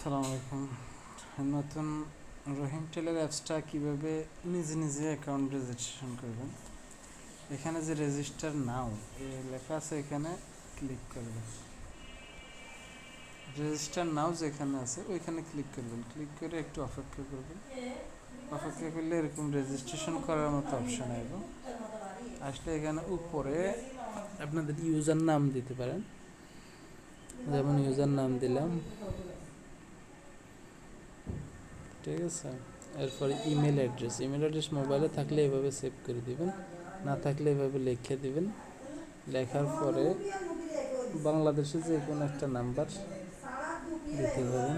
আসসালামু আলাইকুম। নতুন রহিম টেলার অ্যাপসটা কীভাবে নিজে নিজে অ্যাকাউন্ট রেজিস্ট্রেশন করবেন, এখানে যে রেজিস্টার নাও লেখা আছে এখানে ক্লিক করবেন। রেজিস্টার নাও যেখানে আছে ওইখানে ক্লিক করবেন, ক্লিক করে একটু অপেক্ষা করবেন। অপেক্ষা করলে এরকম রেজিস্ট্রেশন করার মতো অপশান আসবে। আসলে এখানে উপরে আপনাদের ইউজার নাম দিতে পারেন, যেমন ইউজার নাম দিলাম, ঠিক আছে। এরপরে ইমেল অ্যাড্রেস মোবাইলে থাকলে এভাবে সেভ করে দিবেন, না থাকলে এভাবে লিখে দিবেন। লেখার পরে বাংলাদেশে যে কোনো একটা নাম্বার দিতে পারেন।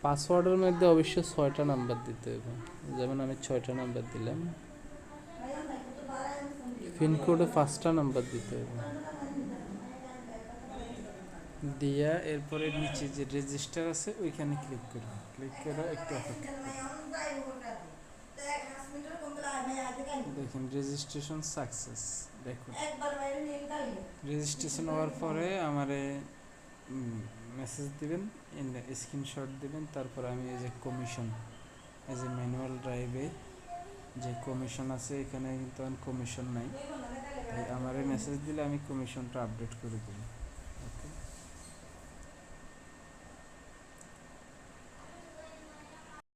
পাসওয়ার্ডের মধ্যে অবশ্যই 6টা নাম্বার দিতে হবে, যেমন আমি 6টা নাম্বার দিলাম। পিনকোডে 5টা নাম্বার দিতে হবে দিয়া এরপরে নিচে যে রেজিস্টার আছে ওইখানে ক্লিক করবেন, ক্লিক করে একটু অপেক্ষা দেখেন রেজিস্ট্রেশন সাকসেস। দেখুন রেজিস্ট্রেশন হওয়ার পরে আমারে মেসেজ দিবেন, স্ক্রিনশট দিবেন। তারপর আমি এই যে কমিশন, এই যে ম্যানুয়াল ড্রাইভে যে কমিশন আছে এখানে কিন্তু কমিশন নাই, তাই আমারে মেসেজ দিলে আমি কমিশনটা আপডেট করে দেব।